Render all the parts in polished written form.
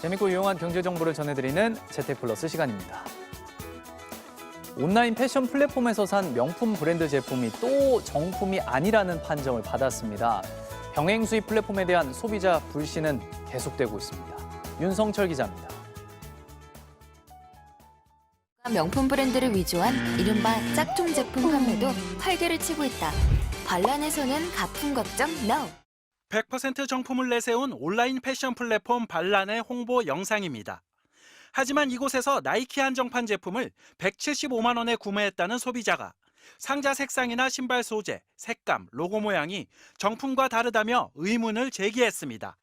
재밌고 유용한 경제 정보를 전해드리는 재테플러스 시간입니다. 온라인 패션 플랫폼에서 산 명품 브랜드 제품이 또 정품이 아니라는 판정을 받았습니다. 병행 수입 플랫폼에 대한 소비자 불신은 계속되고 있습니다. 윤성철 기자입니다. 명품 브랜드를 위조한 이른바 짝퉁 제품 판매도 활개를 치고 있다. 반란에서는 가품 걱정 NO! 100% 정품을 내세운 온라인 패션 플랫폼 반란의 홍보 영상입니다. 하지만 이곳에서 나이키 한정판 제품을 175만 원에 구매했다는 소비자가 상자 색상이나 신발 소재, 색감, 로고 모양이 정품과 다르다며 의문을 제기했습니다.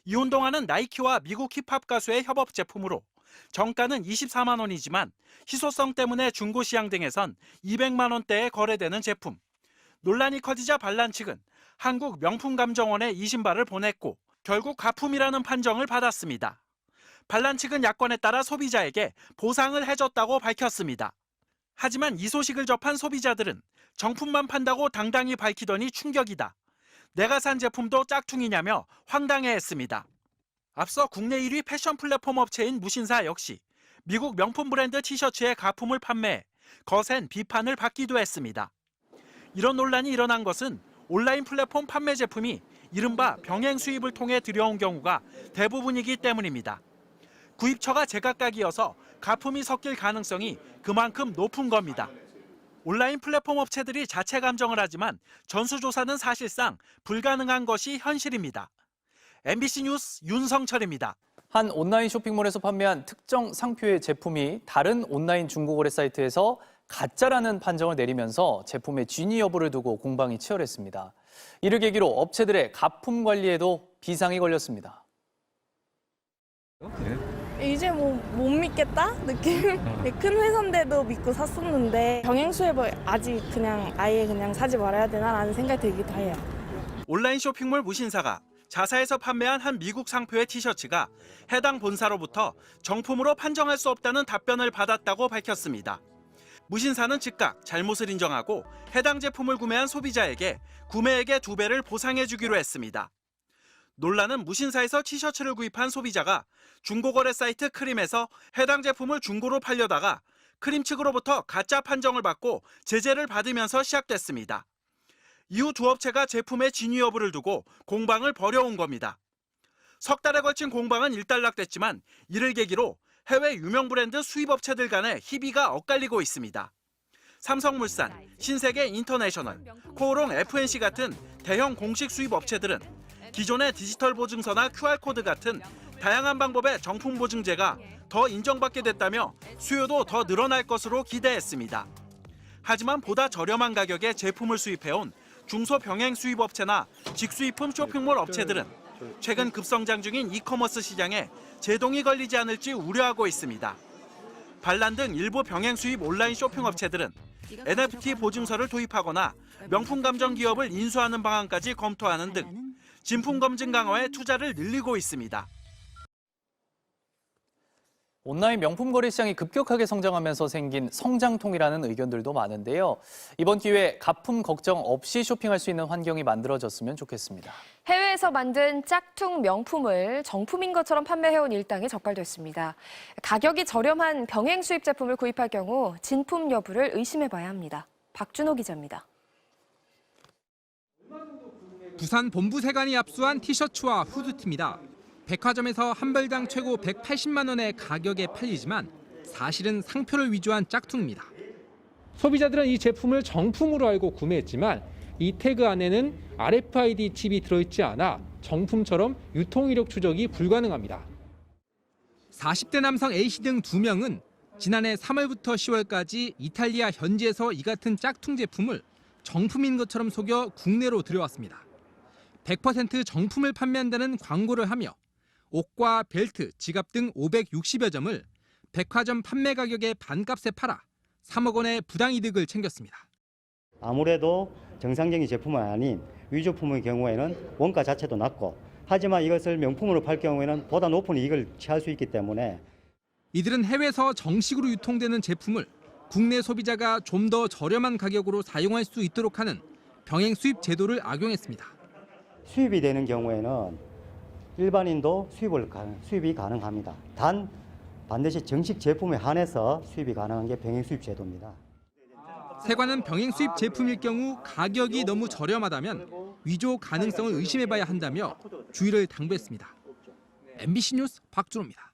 이 운동화는 나이키와 미국 힙합 가수의 협업 제품으로 정가는 24만 원이지만 희소성 때문에 중고시장 등에선 200만 원대에 거래되는 제품. 논란이 커지자 반란 측은 한국명품감정원에 이 신발을 보냈고 결국 가품이라는 판정을 받았습니다. 반란 측은 야권에 따라 소비자에게 보상을 해줬다고 밝혔습니다. 하지만 이 소식을 접한 소비자들은 정품만 판다고 당당히 밝히더니 충격이다. 내가 산 제품도 짝퉁이냐며 황당해했습니다. 앞서 국내 1위 패션 플랫폼 업체인 무신사 역시 미국 명품 브랜드 티셔츠의 가품을 판매해 거센 비판을 받기도 했습니다. 이런 논란이 일어난 것은 온라인 플랫폼 판매 제품이 이른바 병행 수입을 통해 들여온 경우가 대부분이기 때문입니다. 구입처가 제각각이어서 가품이 섞일 가능성이 그만큼 높은 겁니다. 온라인 플랫폼 업체들이 자체 감정을 하지만 전수조사는 사실상 불가능한 것이 현실입니다. MBC 뉴스 윤성철입니다. 한 온라인 쇼핑몰에서 판매한 특정 상표의 제품이 다른 온라인 중고거래 사이트에서 가짜라는 판정을 내리면서 제품의 진위 여부를 두고 공방이 치열했습니다. 이를 계기로 업체들의 가품 관리에도 비상이 걸렸습니다. 이제 뭐 못 믿겠다 느낌? 큰 회사인데도 믿고 샀었는데 병행 수입을 아직 아예 사지 말아야 되나라는 생각이 들기도 해요. 온라인 쇼핑몰 무신사가 자사에서 판매한 한 미국 상표의 티셔츠가 해당 본사로부터 정품으로 판정할 수 없다는 답변을 받았다고 밝혔습니다. 무신사는 즉각 잘못을 인정하고 해당 제품을 구매한 소비자에게 구매액의 2배를 보상해주기로 했습니다. 논란은 무신사에서 티셔츠를 구입한 소비자가 중고거래 사이트 크림에서 해당 제품을 중고로 팔려다가 크림 측으로부터 가짜 판정을 받고 제재를 받으면서 시작됐습니다. 이후 두 업체가 제품의 진위 여부를 두고 공방을 벌여온 겁니다. 석 달에 걸친 공방은 일단락됐지만 이를 계기로 해외 유명 브랜드 수입업체들 간의 희비가 엇갈리고 있습니다. 삼성물산, 신세계 인터내셔널, 코오롱 FNC 같은 대형 공식 수입업체들은 기존의 디지털 보증서나 QR코드 같은 다양한 방법의 정품 보증제가 더 인정받게 됐다며 수요도 더 늘어날 것으로 기대했습니다. 하지만 보다 저렴한 가격에 제품을 수입해온 중소병행 수입업체나 직수입품 쇼핑몰 업체들은 최근 급성장 중인 이커머스 시장에 제동이 걸리지 않을지 우려하고 있습니다. 반란 등 일부 병행 수입 온라인 쇼핑 업체들은 NFT 보증서를 도입하거나 명품 감정 기업을 인수하는 방안까지 검토하는 등 진품 검증 강화에 투자를 늘리고 있습니다. 온라인 명품 거래 시장이 급격하게 성장하면서 생긴 성장통이라는 의견들도 많은데요. 이번 기회에 가품 걱정 없이 쇼핑할 수 있는 환경이 만들어졌으면 좋겠습니다. 해외에서 만든 짝퉁 명품을 정품인 것처럼 판매해온 일당이 적발됐습니다. 가격이 저렴한 병행 수입 제품을 구입할 경우 진품 여부를 의심해봐야 합니다. 박준호 기자입니다. 부산 본부세관이 압수한 티셔츠와 후드티입니다. 백화점에서 한 벌당 최고 180만 원의 가격에 팔리지만 사실은 상표를 위조한 짝퉁입니다. 소비자들은 이 제품을 정품으로 알고 구매했지만 이 태그 안에는 RFID 칩이 들어있지 않아 정품처럼 유통 이력 추적이 불가능합니다. 40대 남성 A씨 등 2명은 지난해 3월부터 10월까지 이탈리아 현지에서 이 같은 짝퉁 제품을 정품인 것처럼 속여 국내로 들여왔습니다. 100% 정품을 판매한다는 광고를 하며 옷과 벨트, 지갑 등 560여 점을 백화점 판매 가격의 반값에 팔아 3억 원의 부당이득을 챙겼습니다. 아무래도 정상적인 제품은 아닌 위조품의 경우에는 원가 자체도 낮고 하지만 이것을 명품으로 팔 경우에는 보다 높은 이익을 취할 수 있기 때문에 이들은 해외에서 정식으로 유통되는 제품을 국내 소비자가 좀 더 저렴한 가격으로 사용할 수 있도록 하는 병행 수입 제도를 악용했습니다. 수입이 되는 경우에는 일반인도 수입이 가능합니다. 단 반드시 정식 제품에 한해서 수입이 가능한 게 병행 수입 제도입니다. 세관은 병행 수입 제품일 경우 가격이 너무 저렴하다면 위조 가능성을 의심해봐야 한다며 주의를 당부했습니다. MBC 뉴스 박준호입니다.